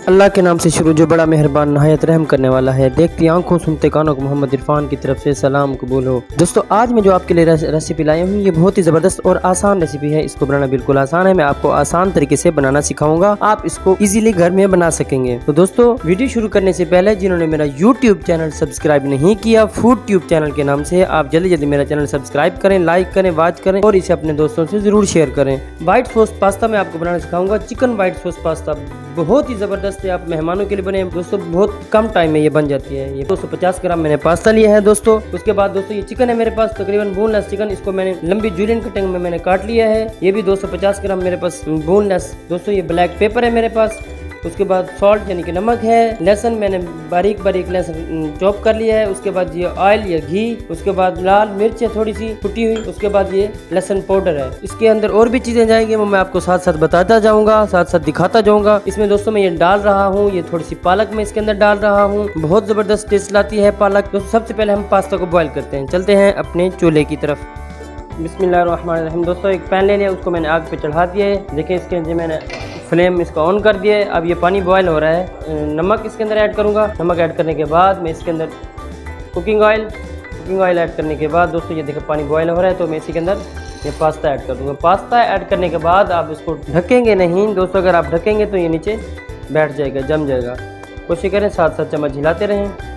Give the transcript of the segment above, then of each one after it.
अल्लाह के नाम से शुरू जो बड़ा मेहरबान नहायत रहम करने वाला है। देखती आंखों सुनते कानों को मोहम्मद इरफान की तरफ से सलाम कबूल हो। दोस्तों आज मैं जो आपके लिए रेसिपी लाई हूँ ये बहुत ही ज़बरदस्त और आसान रेसिपी है। इसको बनाना बिल्कुल आसान है। मैं आपको आसान तरीके से बनाना सिखाऊंगा, आप इसको इजीली घर में बना सकेंगे। तो दोस्तों वीडियो शुरू करने से पहले जिन्होंने मेरा यूट्यूब चैनल सब्सक्राइब नहीं किया फूड ट्यूब चैनल के नाम से, आप जल्दी जल्दी मेरा चैनल सब्सक्राइब करें, लाइक करें, वॉच करें और इसे अपने दोस्तों से जरूर शेयर करें। व्हाइट सॉस पास्ता मैं आपको बनाना सिखाऊंगा। चिकन व्हाइट सॉस पास्ता बहुत ही जबरदस्त है। आप मेहमानों के लिए बने दोस्तों, बहुत कम टाइम में ये बन जाती है। ये 250 ग्राम मैंने पास्ता लिया है दोस्तों। उसके बाद दोस्तों ये चिकन है मेरे पास, तकरीबन बोनलेस चिकन। इसको मैंने लंबी जूलियन कटिंग में मैंने काट लिया है। ये भी 250 ग्राम मेरे पास बोनलेस। दोस्तों ये ब्लैक पेपर है मेरे पास। उसके बाद सॉल्ट यानी कि नमक है। लहसुन मैंने बारीक बारीक लहसुन चॉप कर लिया है। उसके बाद ये ऑयल या घी। उसके बाद लाल मिर्च है थोड़ी सी कुटी हुई। उसके बाद ये लहसुन पाउडर है। इसके अंदर और भी चीजें जाएंगी, वो मैं आपको साथ साथ बताता जाऊंगा, साथ साथ दिखाता जाऊंगा। इसमें दोस्तों मैं ये डाल रहा हूँ, ये थोड़ी सी पालक मैं इसके अंदर डाल रहा हूँ। बहुत जबरदस्त टेस्ट लाती है पालक। दोस्तों सबसे पहले हम पास्ता को बॉयल करते हैं। चलते हैं अपने चूल्हे की तरफ। बिस्मिल्लाहिर्रहमानिर्रहीम। दोस्तों एक पैन ले लिया, उसको मैंने आग पे चढ़ा दिया है। देखिए इसके अंदर मैंने फ्लेम इसका ऑन कर दिया है। अब ये पानी बॉयल हो रहा है। नमक इसके अंदर ऐड करूँगा। नमक ऐड करने के बाद मैं इसके अंदर कुकिंग ऑयल ऐड करने के बाद दोस्तों ये देखिए पानी बॉयल हो रहा है, तो मैं इसी के अंदर ये पास्ता ऐड कर दूँगा। पास्ता ऐड करने के बाद आप इसको ढकेंगे नहीं दोस्तों, अगर आप ढकेंगे तो ये नीचे बैठ जाएगा, जम जाएगा। कोशिश करें साथ साथ चम्मच हिलाते रहें।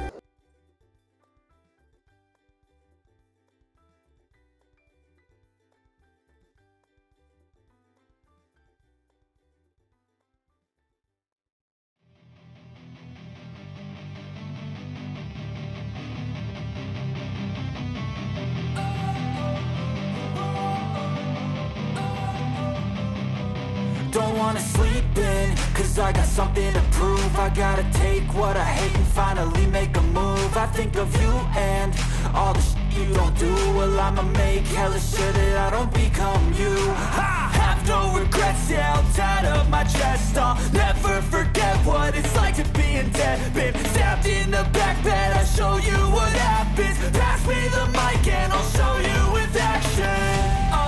Don't wanna sleep in, cause I got something to prove. I gotta take what I hate and finally make a move. I think of you and all the shit you don't do. Well, I'ma make hella sure that I don't become you. I have no regrets, yeah, I'll tie up my chest. I'll never forget what it's like to be in debt. Been stabbed in the back bed, I'll show you what happens. Pass me the mic and I'll show you with action.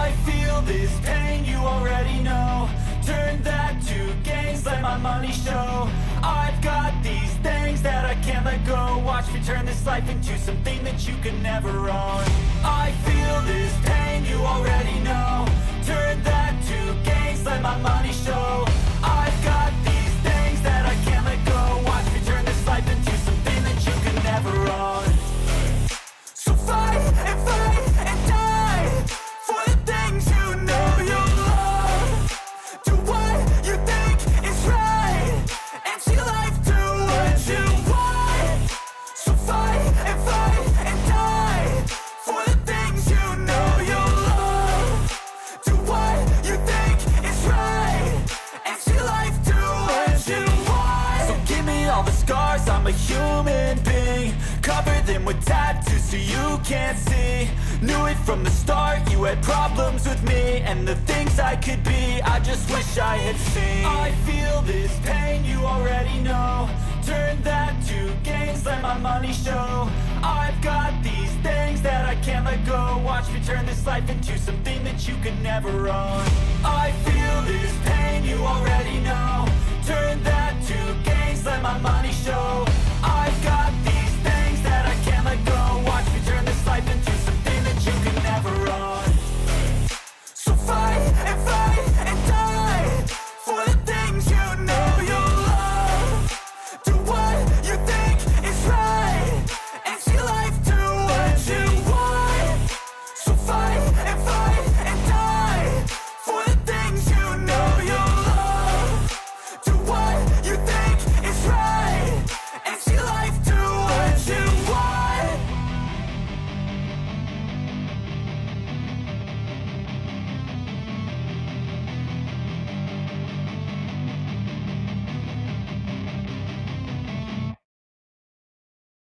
I feel this pain, you already know. Turn that to gains, let my money show. I've got these things that I can't let go. Watch me turn this life into something that you can never own. I feel this pain, you already know. Turn that to gains, let my money show. I've got these things that I can't let go. Watch me turn this life into something that you can never own. So fight and die for the things you know you love. Do what you think is right and see life do what you want. So fight and die for the things you know you love. Do what you think is right and see life do what you want. So give me all the scars, I'm a human being. Cover them with tattoos so you can't see. Knew it from the start, you had problems with me and the things I could be, I just wish I had seen. I feel this pain, you already know. Turn that to gains, let my money show. I've got these things that I can't let go. Watch me turn this life into something that you could never own. I feel this pain, you